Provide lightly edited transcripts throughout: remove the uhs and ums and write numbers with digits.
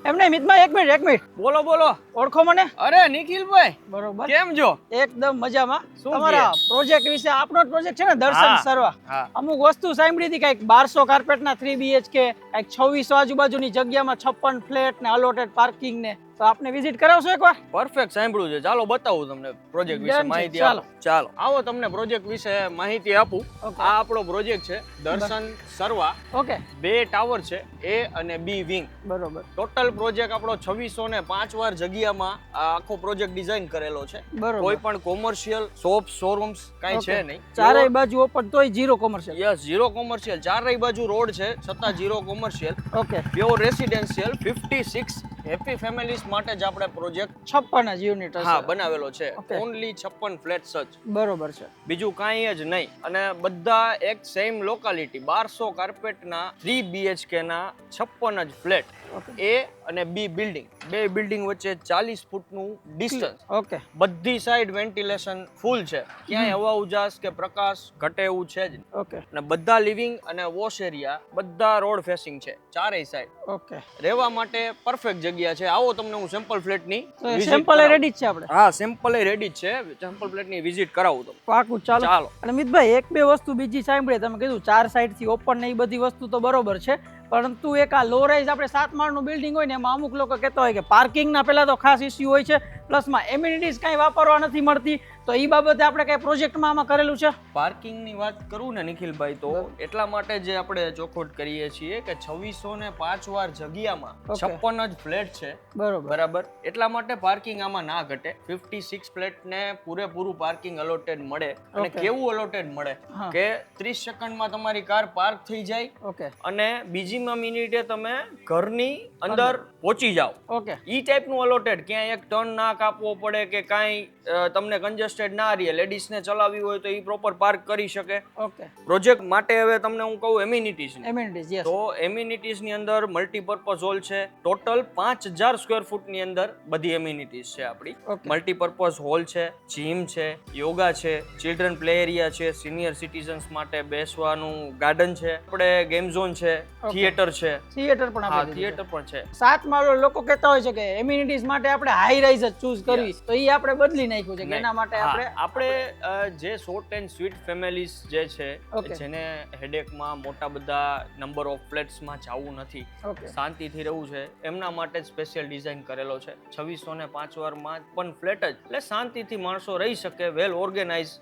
એમને મિતભાઈ એક મિનિટ બોલો બોલો. ઓળખો મને? અરે નિખિલભાઈ, બરોબર, કેમ છો? એકદમ મજામાં. શું તમારા પ્રોજેક્ટ વિશે, આપનો પ્રોજેક્ટ છે ને દર્શન હા. સરવા, હા. અમુક વસ્તુ સાંભળી હતી, કઈક 1200 કાર્પેટના 3 BHK, કઈક 2600 આજુબાજુની જગ્યામાં 56 ફ્લેટ ને અલોટેડ પાર્કિંગ ને, તો આપને વિઝિટ કરાવશો એકવાર? પરફેક્ટ સાંભળ્યું છે. ચાલો બતાવું તમને પ્રોજેક્ટ વિશે Done છે, માહિતી ચાલો. આપો. ચાલો આવો તમને પ્રોજેક્ટ વિશે માહિતી આપું. Okay. આ આપણો પ્રોજેક્ટ છે દર્શન સરવા. ઓકે, 2 ટાવર છે, A અને B વિંગ. બરોબર ટોટલ પ્રોજેક્ટ આપણો 2605 વાર જગ્યામાં આ આખો પ્રોજેક્ટ ડિઝાઇન કરેલો છે. બરોબર. કોઈ પણ કોમર્શિયલ શોપ શોરૂમ્સ કાંઈ છે નહીં. ચારેય બાજુ ઓપન, તોય zero commercial. Yes, zero commercial. ચારેય બાજુ રોડ છે છતાં zero commercial. Okay, pure residential 56 happy families માટે જ આપણે પ્રોજેક્ટ 56 જ યુનિટ હા હશે. બનાવેલો છે. Okay. ઓનલી 56 ફ્લેટ્સ જ, બરોબર છે. બીજું કાંઈ જ નહીં. અને બધા એક સેમ લોકાલિટી, 1200 કાર્પેટના 3 BHK ના 56 જ ફ્લેટ. A અને B બિલ્ડિંગ, બે બિલ્ડિંગ વચ્ચે 40 ફૂટનું ડિસ્ટન્સ. ઓકે, બધી સાઈડ વેન્ટિલેશન ફૂલ છે, ક્યાંય હવા ઉજાસ કે પ્રકાશ ઘટે એવું છે જ નહીં. ઓકે, અને બધા લિવિંગ અને વોશ એરિયા બધા રોડ ફેસિંગ છે ચારેય સાઈડ. ઓકે. રહેવા માટે પરફેક્ટ જગ્યા છે. આવો તમને હું સેમ્પલ ફ્લેટની તો visit સેમ્પલ કરાવું. રેડી જ છે આપણે? હા, સેમ્પલ રેડી જ છે. સેમ્પલ પ્લેટની વિઝિટ કરાવું તમને. પાકું, ચાલો. ચાલો. અને મિતભાઈ, એક બે વસ્તુ બીજી સાંભળીએ, તમે કીધું 4 સાઈડ થી ઓપન ને એ બધી વસ્તુ તો બરોબર છે, પરંતુ એક આ લો રાઈઝ આપણે 7 માળનું બિલ્ડિંગ હોય ને, એમાં અમુક લોકો કહેતા હોય કે પાર્કિંગના પહેલા તો ખાસ ઇસ્યુ હોય છે, પ્લસમાં એમ્યુનિટીઝ કાંઈ વાપરવા નથી મળતી, તો એ બાબતે આપણે કઈ પ્રોજેક્ટમાં આમાં કરેલું છે? પાર્કિંગની વાત કરું ને નિખિલભાઈ, તો એટલા માટે જ આપણે ચોખવટ કરીએ છીએ કે 2605 વાર જગ્યામાં Okay. 56 જ ફ્લેટ છે. બરોબર, બરાબર, એટલા માટે પાર્કિંગ આમાં ના ઘટે. 56 ફ્લેટને પૂરેપૂરું પાર્કિંગ અલોટેડ મળે. અને Okay. કેવું અલોટેડ મળે હા. કે 30 સેકન્ડમાં તમારી કાર પાર્ક થઈ જાય ઓકે, અને બીજીમાં મિનિટે તમે ઘરની અંદર પહોંચી જાઓ. ઓકે, ઈ ટાઈપનું અલોટેડ, ક્યાંય એક ટર્ન ના કાપવો પડે કે કાંઈ તમને કન્જેસ્ટેડ ના રહે, લેડીઝને ચલાવવી હોય તો ઈ પ્રોપર પાર્ક કરી શકે. ઓકે. પ્રોજેક્ટ માટે હવે તમને હું કહું એમ્યુનિટીઝ, એમ્યુનિટીઝ, યસ. તો એમ્યુનિટીઝની અંદર મલ્ટીપર્પઝ હોલ છે. ટોટલ 5000 સ્ક્વેર ફૂટની અંદર બધી એમ્યુનિટીઝ છે આપણી. Okay. મલ્ટીપર્પઝ હોલ છે, જીમ છે, યોગા છે, ચિલ્ડ્રન પ્લે એરિયા છે, સિનિયર સિટીઝન્સ માટે બેસવાનું ગાર્ડન છે, આપણે ગેમ ઝોન છે, Okay. થિયેટર છે. થિયેટર પણ હા, આપણે થિયેટર પણ છે. 7 માળો લોકો કહેતા હોય છે કે એમ્યુનિટીઝ માટે આપણે હાઈ રાઈઝ જ ચૂઝ કરવી, તો એ આપણે બદલી નાખ્યું છે કે એના માટે હા, આપણે જે શોર્ટ એન્ડ સ્વીટ ફેમિલીઝ જે છે, Okay. જેને હેડેકમાં મોટા બધા નંબર ઓફ ફ્લેટ્સમાં જવું નથી, ઓકે, શાંતિથી રહેવું છે, એમના માટે સ્પેશિયલ ડિઝાઇન કરેલો છે. 2605 વારમાં પણ ફ્લેટ જ, એટલે શાંતિથી માણસો રહી શકે, વેલ ઓર્ગેનાઇઝ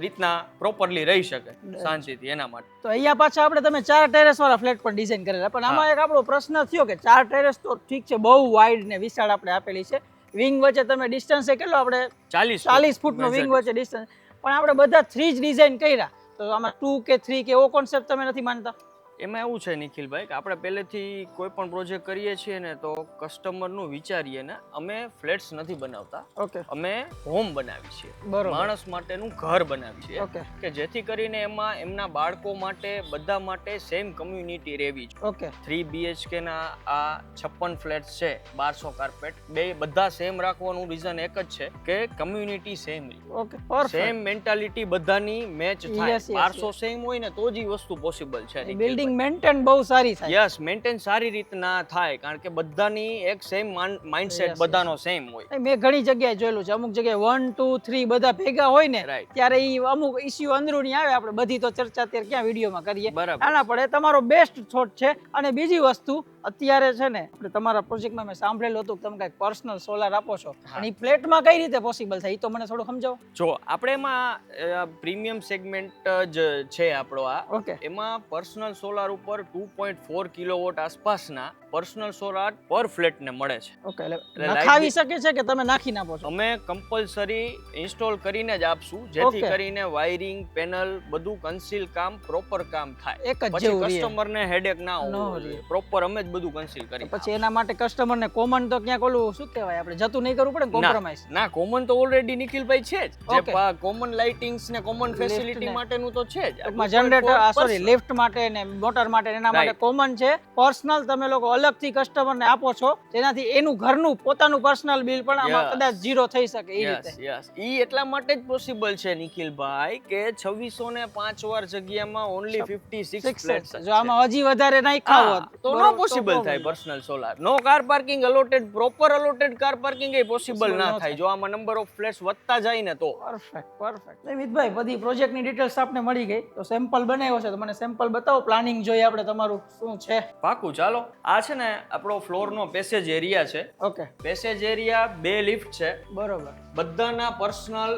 રીતના પ્રોપરલી રહી શકે શાંતિથી, એના માટે. તો અહીંયા પાછા આપણે તમે 4 ટેરેસ વાળા ફ્લેટ પણ ડિઝાઇન કરેલા, પણ આમાં એક આપણો પ્રશ્ન થયો કે 4 ટેરેસ તો ઠીક છે, બહુ વાઇડ ને વિશાળ આપણે આપેલી છે, વિંગ વચ્ચે તમે ડિસ્ટન્સ કેટલો આપણે 40 ફૂટનો વિંગ વચ્ચે ડિસ્ટન્સ, પણ આપણે બધા 3 જ ડિઝાઇન કર્યા, તો આમાં 2 કે 3 કે એવો કોન્સેપ્ટ તમે નથી માનતા? એમાં એવું છે નિખિલભાઈ કે આપણે પહેલેથી કોઈ પણ પ્રોજેક્ટ કરીએ છીએ ને, તો કસ્ટમરનું વિચારીએ ને, અમે ફ્લેટ્સ નથી બનાવતા, ઓકે, અમે હોમ બનાવી છીએ, બરોબર, માણસ માટેનું ઘર બનાવી છીએ, ઓકે, કે જેથી કરીને એમાં એમના બાળકો માટે બધા માટે સેમ કમ્યુનિટી રહેવી જોઈએ. ઓકે, 3 BHK ના આ 56 ફ્લેટ્સ છે, 1200 કાર્પેટ, બધા સેમ રાખવાનું રીઝન એક જ છે કે કમ્યુનિટી સેમ રહે, ઓકે, પરફેક્ટ. સેમ મેન્ટાલિટી બધાની મેચ થાય. Yes, yes, 1200 સેમ હોય ને તો જ ઈ વસ્તુ પોસિબલ છે. બિલ્ડિંગ મેન્ટેન બહુ સારી થાય. યસ, મેન્ટેન સારી રીતના થાય, કારણ કે બધાની એક સેમ માઇન્ડસેટ, Yes, બધાનો સેમ હોય. મેં ઘણી જગ્યાએ જોયેલું છે, અમુક જગ્યાએ 1 2 3 બધા ભેગા હોય ને, Right. ત્યારે ઈ અમુક ઇસ્યુ અંદરૂની આવે, આપણે બધી તો ચર્ચા અત્યારે ક્યાં વિડીયોમાં કરીએ, બરાબર. આના પડે તમારો બેસ્ટ થોટ છે. અને બીજી વસ્તુ, અત્યારે છે ને આપણે તમારા પ્રોજેક્ટમાં મેં સાંભળેલું હતું કે તમે કંઈક પર્સનલ સોલાર આપો છો, અને ઈ ફ્લેટમાં કઈ રીતે પોસિબલ થાય, ઈ તો મને થોડું સમજાવો. જો આપણે એમાં પ્રીમિયમ સેગમેન્ટ જ છે આપણો આ, ઓકે, એમાં પર્સનલ સોલાર ઉપર 2.4 કિલોવોટ આસપાસના પર્સનલ સોલાર પર ફ્લેટ ને મળે છે. ઓકે, એટલે એટલે નખાવી શકે છે કે તમે નાખી નાખો છો? અમે કમ્પલસરી ઇન્સ્ટોલ કરીને જ આપશું, જેથી Okay. કરીને વાયરિંગ, પેનલ, બધું કન્સીલ કામ, પ્રોપર કામ થાય. એક જ પછી જેવું રહે. કસ્ટમરને હેડેક ના ન હોવું રહે. જોઈએ. પ્રોપર અમે જ બધું કન્સીલ કરી. પછી એના માટે કસ્ટમરને કોમન તો ક્યાંક ઓલું શું કહેવાય, આપણે જતું નહીં કરવું પડે, કોમ્પ્રોમાઇઝ? ના, કોમન તો ઓલરેડી નિખિલભાઈ છે જ. Okay. જે કોમન લાઇટિંગ્સ ને કોમન Lift ફેસિલિટી ને. માટેનું તો છે જ. ટૂંકમાં જનરેટર, સોરી, લિફ્ટ માટે ને મોટર માટે એના માટે Right. કોમન છે. પર્સનલ તમે લોકો અલગથી કસ્ટમરને આપો છો, જેનાથી એનું ઘરનું પોતાનું પર્સનલ બિલ પણ આમાં Yes. કદાચ ઝીરો થઈ શકે એ રીતે. યસ યસ, ઈ એટલા માટે જ પોસિબલ છે નિખિલભાઈ કે 2605 વાર જગ્યામાં ઓન્લી 56 ફ્લેટ્સ. જો આમાં હજી વધારે નાખ્યા હોત તો બરોબર, નો તો પોસિબલ પોસિબલ થાય personal solar. No car parking allotted, proper allotted car parking એ પોસિબલ ના થાય જો આમાં નંબર ઓફ ફ્લેટ્સ વધતા જાય ને તો. પરફેક્ટ. મિતભાઈ બધી પ્રોજેક્ટની ડિટેલ્સ આપને મળી ગઈ, તો સેમ્પલ બનાવ્યો છે તો મને સેમ્પલ બતાવો, પ્લાનિંગ જોઈએ આપણે તમારું શું છે. પાકું, ચાલો. આ છે ને આપણો ફ્લોરનો પેસેજ એરિયા છે. ઓકે. પેસેજ એરિયા 2 લિફ્ટ છે. બરોબર. બધાના પર્સનલ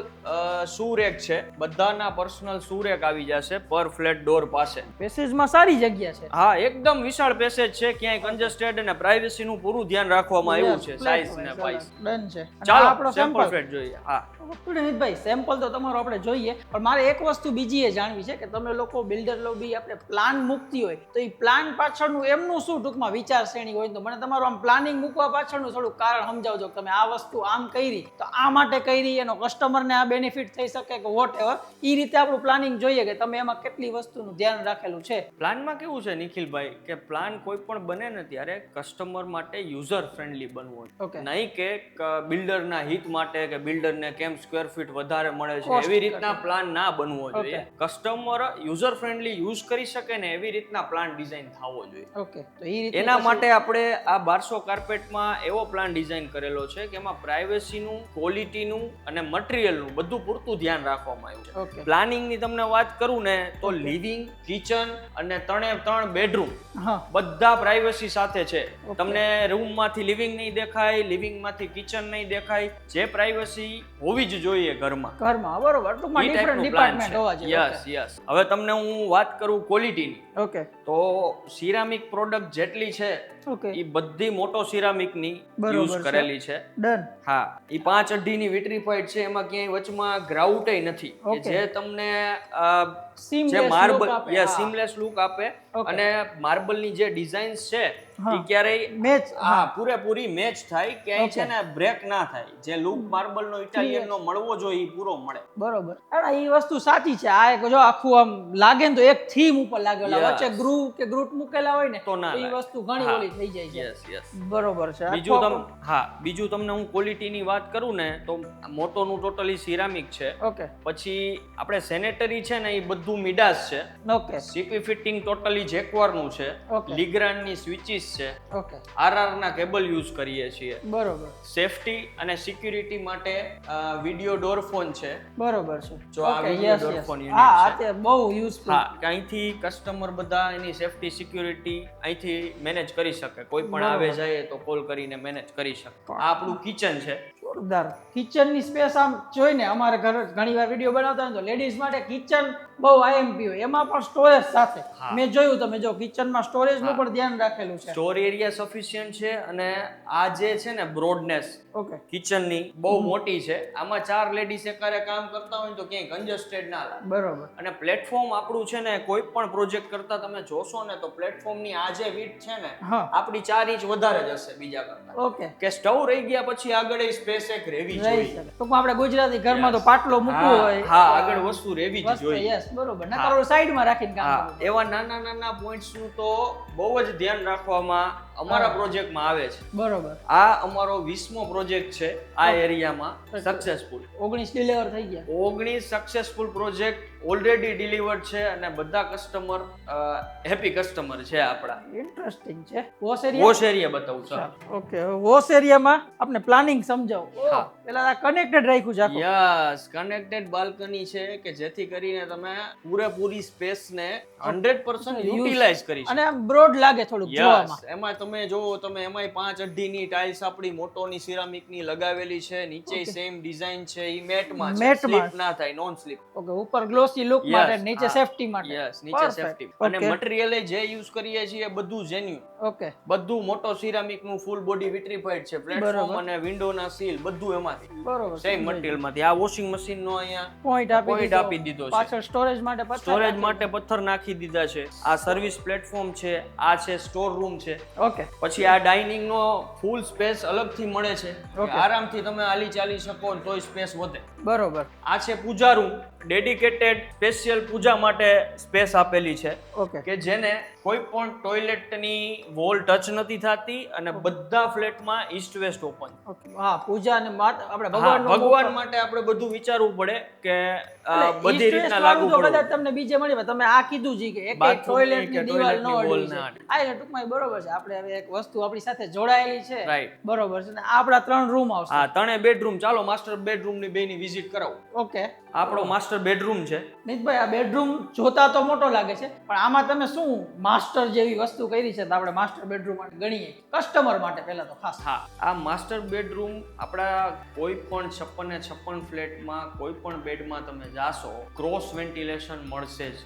શૂરેક છે, બધાના પર્સનલ શૂરેક આવી જશે પર ફ્લેટ ડોર પાસે. પેસેજમાં સારી જગ્યા છે. હા, એકદમ વિશાળ પેસેજ છે, ક્યાંય કન્જેસ્ટેડ અને પ્રાઇવસી નું પૂરું ધ્યાન રાખવામાં આવ્યું છે. સાઇઝ ને વાઇઝ ડન છે. ચાલો આપણો સેમ્પલ ફ્લેટ જોઈએ. હા મિતભાઈ, સેમ્પલ તો તમારો આપણે જોઈએ, પણ મારે એક વસ્તુ બીજી એ જાણવી છે કે તમે લોકો બિલ્ડર લોબી આપણે પ્લાન મૂકતી હોય તો એ પ્લાન પાછળનું એમનું શું ટૂંકમાં વિચારશ્રેણી હોય, તો મને તમારું આમ પ્લાનિંગ મૂકવા પાછળનું થોડું કારણ સમજાવજો કે તમે આ વસ્તુ આમ કરી તો આ માટે કરી, એનો કસ્ટમરને આ બેનિફિટ થઈ શકે કે વોટ એવર, એ રીતે આપણું પ્લાનિંગ જોઈએ કે તમે એમાં કેટલી વસ્તુનું ધ્યાન રાખેલું છે. પ્લાનમાં કેવું છે નિખિલભાઈ કે પ્લાન કોઈ પણ બને ને ત્યારે કસ્ટમર માટે યુઝર ફ્રેન્ડલી બનવું હોય, નહીં કે બિલ્ડરના હિત માટે કે બિલ્ડરને કેમ સ્ક્વેર ફીટ વધારે મળે છે એવી રીતના પ્લાન ના બનવો જોઈએ. કસ્ટમર યુઝર ફ્રેન્ડલી યુઝ કરી શકે ને એવી રીતના પ્લાન ડિઝાઇન થવો જોઈએ. ઓકે. તો એ રીતે એના માટે આપણે આ 1200 કાર્પેટમાં એવો પ્લાન ડિઝાઇન કરેલો છે કે એમાં પ્રાઇવેસીનું, ક્વોલિટીનું અને મટીરિયલનું બધું પૂરતું ધ્યાન રાખવામાં આવ્યું છે. પ્લાનિંગની તમને વાત કરું ને તો લિવિંગ, કિચન અને 3 બેડરૂમ બધા પ્રાઇવેસી સાથે છે. તમને રૂમમાંથી લિવિંગ નહીં દેખાય, લિવિંગમાંથી કિચન નહીં દેખાય, જે પ્રાઇવેસી હોવી જ જોઈએ ઘરમાં. બરોબર. ટૂંકમાં ડિફરન્ટ ડિપાર્ટમેન્ટ હોવા જોઈએ. યસ. હવે તમને હું વાત કરું ક્વોલિટીની. ઓકે. તો સિરામિક પ્રોડક્ટ જેટલી છે એ બધી મોટો સિરામિક ની યુઝ કરેલી છે. ડન. હા, એ 5.5 ની વિટ્રીફાઈડ છે, એમાં ક્યાંય વચમાં ગ્રાઉટ નથી, જે તમને જે માર્બલ સીમલેસ લુક આપે અને માર્બલ ની જે ડિઝાઇન્સ છે એ ક્યારેય મેચ પૂરેપૂરી મેચ થાય, ક્યાંય છે ને બ્રેક ના થાય. જે લુક માર્બલ નો ઇટાલિયન નો મળવો જોઈએ એ પૂરો મળે. બરોબર. એ વસ્તુ સાચી છે. આ એક જો આખું આમ લાગે ને તો એક થીમ ઉપર લાગેલા, વચ્ચે ગ્રુવ કે ગ્રુટ મૂકેલા હોય ને તો એ વસ્તુ ઘણી ઓલી થઈ જાય છે. યસ. બરોબર છે. બીજું તમને હું ક્વોલિટી ની વાત કરું ને તો મોટોનું ટોટલી સિરામિક છે. ઓકે. પછી આપણે સેનેટરી છે ને એ બધું મિડાસ છે. ઓકે. સીપી ફિટિંગ ટોટલી જેક્વાર નું છે. લિગ્રાન્ડ ની સ્વિચીસ છે. ઓકે. આરઆર ના કેબલ યુઝ કરીએ છીએ. બરોબર. સેફટી અને સિક્યુરિટી માટે વિડિયો ડોર ફોન છે. બરોબર છે. જો આ વિડિયો ડોર ફોન યુનિટ છે. હા, તે બહુ યુઝફુલ. હા, અહીંથી કસ્ટમર બધા એની સેફટી, સિક્યુરિટી અહીંથી મેનેજ કરી શકે. કોઈ પણ આવે જાય તો કોલ કરીને મેનેજ કરી શકે. આ આપણું કિચન છે. જોરદાર. કિચનની સ્પેસ આમ જોઈને અમારે ઘણી વાર વિડીયો બનાવતા હોય તો લેડીઝ માટે કિચન બહુ આઈએમપી હોય, એમાં પણ સ્ટોરેજ સાથે. મેં જોયું, તમે જો કિચનમાં સ્ટોરેજનું પણ ધ્યાન રાખેલું છે. સ્ટોર એરિયા સફિશિયન્ટ છે અને આ જે છે ને બ્રોડનેસ કિચનની બહુ મોટી છે. આમાં 4 લેડીઝ એકારે કામ કરતા હોય તો ક્યાંય કન્જસ્ટેડ ના લાગે. બરોબર. અને પ્લેટફોર્મ આપણું છે ને કોઈ પણ પ્રોજેક્ટ કરતા તમે જોશો ને તો પ્લેટફોર્મની આ જે વિડ્થ છે ને આપણી 4 ઇંચ વધારે જ હશે બીજા કરતા. ઓકે. કે સ્ટવ રહી ગયા પછી આગળ એ સ્પેસ એક રહેવી જોઈએ. ટૂંકમાં આપણે ગુજરાતી ઘરમાં તો પાટલો મૂકવો હોય, હા, આગળ વસ્તુ રહેવી જ જોઈએ. યસ, બરોબર. નકર સાઈડમાં રાખીને કામ કરવું. એવા નાના પોઈન્ટ્સ નું તો બહુ જ ધ્યાન રાખવામાં અમારા પ્રોજેક્ટમાં આવે છે. બરોબર. આ અમારો 20મો પ્રોજેક્ટ છે આ એરિયામાં સક્સેસફુલ. 19 ડિલિવર થઈ ગયા. 19 સક્સેસફુલ પ્રોજેક્ટ ઓલરેડી ડિલિવર્ડ છે અને બધા કસ્ટમર હેપી કસ્ટમર છે આપણા. ઇન્ટરેસ્ટિંગ છે. વોશ એરિયા બતાવું છું. ઓકે. વોશ એરિયામાં આપણે પ્લાનિંગ સમજાવો. પેલા આ કનેક્ટેડ રાખ્યું છે આખું. યસ, કનેક્ટેડ બાલ્કની છે કે જેથી કરીને તમે પૂરેપૂરી સ્પેસ ને 100% યુટિલાઇઝ કરી શકો. અને આમ બ્રોડ લાગે થોડું જોવામાં. એમાં તમે જોવો, તમે એમાંય 5.5 ની ટાઇલ્સ આપણી મોટોની સિરામિક ની લગાવેલી છે. નીચે સેમ ડિઝાઇન છે, ઈ મેટમાં છે, સ્લીપ ના થાય, નોન સ્લીપ. ઓકે. ઉપર ગ્લોસી લુક માટે, નીચે સેફટી માટે. યસ, નીચે સેફટી. અને મટીરીયલ જે યુઝ કરીએ છીએ બધું જેન્યુઇન. ઓકે. બધું મોટો સિરામિક નું ફૂલ બોડી વિટ્રીફાઈડ છે. પ્લેટફોર્મ અને વિન્ડોના સીલ બધું એમાંથી. બરોબર. સેમ મટીરીયલ માંથી. આ વોશિંગ મશીન નો અહીંયા પોઈન્ટ આપી દીધો છે. પાછળ સ્ટોરેજ માટે પથ્થર નાખી દીધા છે. આ સર્વિસ પ્લેટફોર્મ છે, આ છે સ્ટોર રૂમ છે. ઓકે. પછી આ ડાઇનિંગ નો ફૂલ સ્પેસ અલગથી મળે છે. આરામથી તમે હાલી ચાલી શકો તોય સ્પેસ વધે. બરોબર. આ છે પૂજા રૂમ. ડેડિકેટેડ સ્પેશિયલ પૂજા માટે સ્પેસ આપેલી છે ઓકે કે જેને કોઈ પણ ટોયલેટની વોલ ટચ નથી થતી અને બધા ફ્લેટમાં ઈસ્ટ વેસ્ટ ઓપન. હા પૂજા અને આપણે ભગવાન માટે આપણે બધું વિચારવું પડે કે બધી રીતના લાગુ પડે. કદાચ તમને બીજે મળી તમે આ કીધું છે કે એક ટોયલેટની દીવાલ ન અડવી છે. આ એટલે ટૂંકમાં બરોબર છે. આપણે હવે એક વસ્તુ આપણી સાથે જોડાયેલી છે. રાઈટ. બરોબર છે. ને આપણા 3 રૂમ આવશે. હા 3 બેડરૂમ. ચાલો માસ્ટર બેડરૂમ ની બેની વિઝિટ કરાવો. ઓકે. આપણો માસ્ટર બેડરૂમ છે. નીતભાઈ આ બેડરૂમ જોતા તો મોટો લાગે છે પણ આમાં તમે શું માસ્ટર જેવી વસ્તુ કરી છે તો આપણે માસ્ટર બેડરૂમ માટે ગણીએ કસ્ટમર માટે પહેલા તો ખાસ. હા આ માસ્ટર બેડરૂમ આપણા કોઈ પણ 56 ફ્લેટમાં કોઈ પણ બેડમાં તમે જાશો ક્રોસ વેન્ટિલેશન મળશે જ.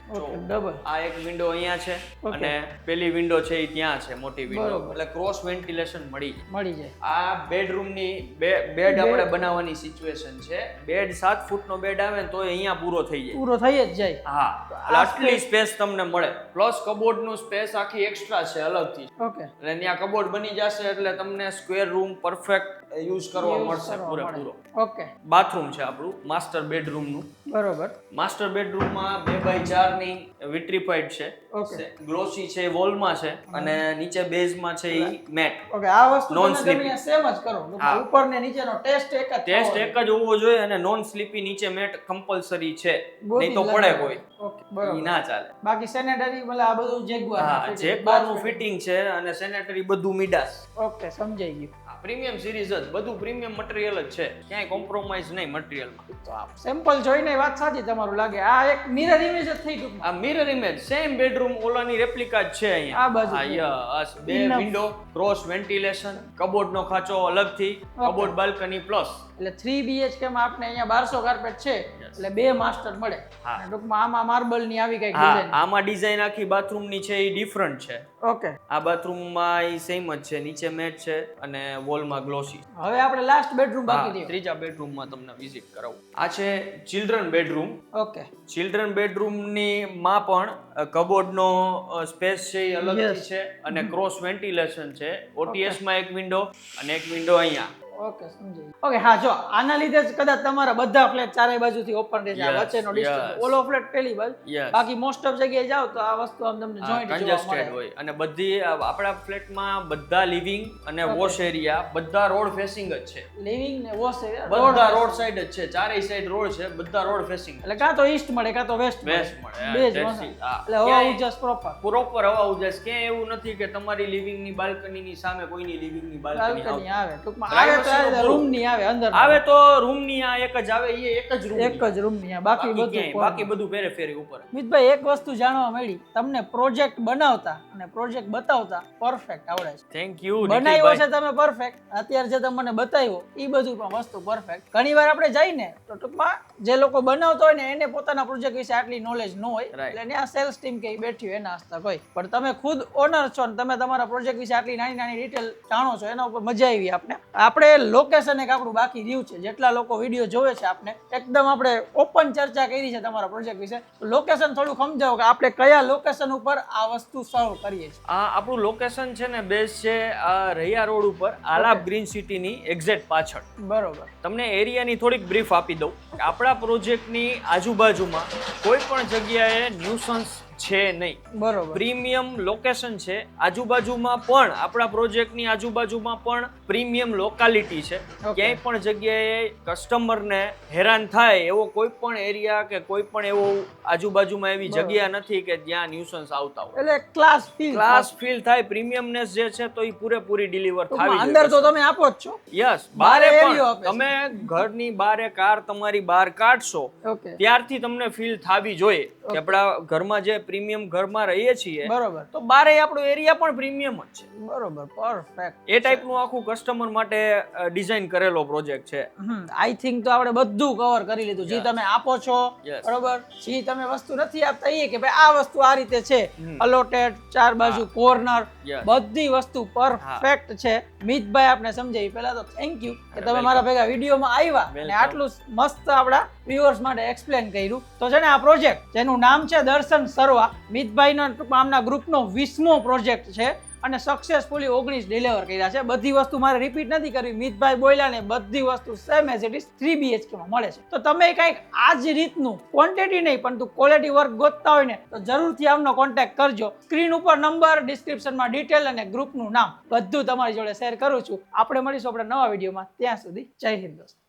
ડબલ. આ એક વિન્ડો અહીંયા છે અને પેલી વિન્ડો છે એ ત્યાં છે મોટી વિન્ડો એટલે ક્રોસ વેન્ટિલેશન મળી જાય. આ બેડરૂમની બેડ આપણે બનાવવાની સિચ્યુએશન છે. બેડ 7 ફૂટનો બેડ આવે ને તો અહીંયા પૂરો થઈ જ જાય. હા એટલે આટલી સ્પેસ તમને મળે પ્લસ કબોર્ડ નું સ્પેસ આખી એક્સ્ટ્રા છે અલગથી. ઓકે. એટલે ત્યાં કબોર્ડ બની જશે એટલે તમને સ્ક્વેર રૂમ પરફેક્ટ યુઝ કરવા મળશે પૂરેપૂરો. ઓકે. બાથરૂમ છે આપણું માસ્ટર બેડરૂમ નું. બરોબર. માસ્ટર બેડરૂમમાં 2x4 ની વિટ્રીફાઈડ છે. ઓકે. ગ્લોસી છે વોલમાં છે અને નીચે બેઝમાં છે ઈ મેટ. ઓકે. આ વસ્તુ તમે સેમ જ કરો. ઉપર ને નીચેનો ટેસ્ટ એક જ હોવો જોઈએ અને નોન સ્લીપી નીચે મેટ કમ્પલસરી છે. નહીં તો પડે કોઈ. ઓકે. બરોબર. ના ચાલે. બાકી સેનેટરી એટલે આ બધું જેગવાર. હા જેગવાર નું ફિટિંગ છે અને સેનેટરી બધું મિડાસ. ઓકે સમજાઈ ગયું. પ્રીમિયમ સિરીઝ જ બધું પ્રીમિયમ મટીરીયલ જ છે. ક્યાંય કોમ્પ્રોમાઇઝ નહીં મટીરીયલમાં. તો આ સેમ્પલ જોઈને વાત સાચી તમારું લાગે. આ એક મિરર ઇમેજ જ થઈ ગયું. આ મિરર ઇમેજ સેમ બેડરૂમ ઓલાની રેપ્લિકા જ છે અહીંયા. આ બાજુ. હા યસ. બે વિન્ડો ક્રોસ વેન્ટિલેશન કબોર્ડ નો ખાંચો અલગથી કબોર્ડ બાલ્કની પ્લસ એટલે 3 BHK માં આપણે અહીંયા 1200 કાર્પેટ છે એટલે 2 માસ્ટર મળે. અને ટૂંકમાં આમાં માર્બલ ની આવી કઈક ડિઝાઇન. આમાં ડિઝાઇન આખી બાથરૂમ ની છે એ ડિફરન્ટ છે. ઓકે. આ બાથરૂમ માં એ સેમ જ છે. નીચે મેટ છે અને વોલ માં ગ્લોસી. હવે આપણે લાસ્ટ બેડરૂમ બાકી રહ્યો. ત્રીજા બેડરૂમ માં તમને વિઝિટ કરાવું. આ છે children bedroom. Okay. Children bedroom ની માં પણ કબોર્ડ નો સ્પેસ છે એ અલગથી છે અને ક્રોસ વેન્ટિલેશન છે. OTS માં એક વિન્ડો અને એક વિન્ડો અહીંયા. ઓકે સમજી. ઓકે હા જો આના લીધે જ કદાચ તમારા બધા ફ્લેટ ચારે બાજુથી ઓપન રહે છે. આ વચ્ચેનો ડિસ્ટન્સ ઓલો ફ્લેટ પેલી બાજુ. બાકી મોસ્ટ ઓફ જગ્યાએ જાવ તો આ વસ્તુ આમ તમને જોઈન્ટ જોવા મળે હોય અને બધી આપણા ફ્લેટમાં બધા લિવિંગ અને વોશ એરિયા બધા રોડ ફેસિંગ જ છે. લિવિંગ ને વોશ એરિયા બધા રોડ સાઈડ જ છે. ચારેય સાઈડ રોડ છે. બધા રોડ ફેસિંગ એટલે કાં તો ઈસ્ટ મળે કાં તો વેસ્ટ મળે. બે જ એટલે હવા ઉજાસ પ્રોપર હવા ઉજાસ. ક્યાંય એવું નથી કે તમારી લિવિંગ ની બાલ્કની ની સામે કોઈની લિવિંગ ની બાલ્કની આવે. ટૂંકમાં આવે રૂમ ની આવે અંદર આવે તો રૂમ ની આ એક જ આવે. એ એક જ રૂમ ની બાકી બધું પેરેફેરી ઉપર. મિતભાઈ એક વસ્તુ જાણવા મળી તમને પ્રોજેક્ટ બનાવતા અને પ્રોજેક્ટ બતાવતા પરફેક્ટ આવડે છે. Thank you. બનાવ્યો છે તમે પરફેક્ટ. અત્યારે જે તમે મને બતાવ્યો એ બધું પણ વસ્તુ પરફેક્ટ. ઘણીવાર આપણે જઈને તો ટૂંકમાં જે લોકો બનાવતો હોય ને એને પોતાના પ્રોજેક્ટ વિશે આટલી નોલેજ ન હોય એટલે ત્યાં સેલ્સ ટીમ કે બેઠી હોય એના હસ્તક હોય પણ તમે ખુદ ઓનર છો ને તમે તમારા પ્રોજેક્ટ વિશે આટલી નાની નાની ડિટેલ જાણો છો એના ઉપર મજા આવી. આપણે લોકેશન એક આપણું બાકી રહ્યું છે. જેટલા લોકો વિડીયો જોવે છે આપણે એકદમ આપણે ઓપન ચર્ચા કરી છે તમારા પ્રોજેક્ટ વિશે. લોકેશન થોડું સમજાવો કે આપણે કયા લોકેશન ઉપર આ વસ્તુ સર્વ કરીએ છીએ. આપણું લોકેશન છે ને બેઝ છે રૈયા રોડ ઉપર આલાપ ગ્રીન સિટી ની એક્ઝેક્ટ પાછળ. બરોબર. તમને એરિયાની થોડીક બ્રીફ આપી દઉં. આપણા પ્રોજેક્ટની આજુબાજુમાં કોઈ પણ જગ્યાએ ન્યુસન્સ છે નહીં. બરોબર. પ્રીમિયમ લોકેશન છે. આજુબાજુમાં પણ આપણા પ્રોજેક્ટની આજુબાજુમાં પણ પ્રીમિયમ લોકાલિટી છે. ક્યાંય પણ જગ્યાએ કસ્ટમરને હેરાન થાય એવો કોઈ પણ એરિયા કે કોઈ પણ એવો આજુબાજુમાં એવી જગ્યા નથી કે જ્યાં ન્યુસન્સ આવતા હોય. એટલે ક્લાસ ફીલ થાય. પ્રીમિયમનેસ જે છે તો એ પૂરેપૂરી ડિલિવર થવી જોઈએ. અંદર તો તમે આપો જ છો. યસ. બારે પણ તમે ઘરની બારે કાર તમારી બહાર કાઢશો ત્યારથી તમને ફીલ થવી જોઈએ કે આપણા ઘરમાં જે પ્રીમિયમ ઘરમાં રહીએ છીએ બરોબર તો બારે આપણો એરિયા પણ પ્રીમિયમ જ છે. બરોબર. પરફેક્ટ. એ ટાઈપનું આખું કસ્ટમર માટે ડિઝાઇન કરેલો પ્રોજેક્ટ છે. આઈ થિંક તો આપણે બધું કવર કરી લીધું. જે તમે આપો છો બરોબર. જે તમે વસ્તુ નથી આપતા એ કે ભાઈ આ વસ્તુ આ રીતે છે અલોટેડ ચાર બાજુ કોર્નર બધી વસ્તુ પરફેક્ટ છે. મિતભાઈ આપણે સમજાવી પહેલા તો થેન્ક યુ કે તમે મારા ભેગા વિડીયોમાં આવ્યા અને આટલું મસ્ત આપણા વ્યુઅર્સ માટે એક્સપ્લેન કર્યું. તો છે ને આ પ્રોજેક્ટ જેનું નામ છે દર્શન સરવા મિતભાઈનો આમના ગ્રુપનો 20મો પ્રોજેક્ટ છે અને સક્સેસફુલી 19 ડિલિવર કર્યા છે. બધી વસ્તુ મારે રિપીટ નથી કરવી, મિતભાઈ બોલ્યા ને બધી વસ્તુ same as it is 3 BHK માં મળે છે. તો તમે કંઈક આ જ રીતનું ક્વોન્ટિટી નહીં પરંતુ ક્વોલિટી વર્ક ગોતતા હોય ને તો જરૂરથી આમનો કોન્ટેક્ટ કરજો. સ્ક્રીન ઉપર નંબર, ડિસ્ક્રિપ્શનમાં ડિટેલ અને ગ્રુપનું નામ બધું તમારી જોડે શેર કરું છું. આપણે મળીશું આપણે નવા વિડીયોમાં. ત્યાં સુધી જય હિન્દ દોસ્તો.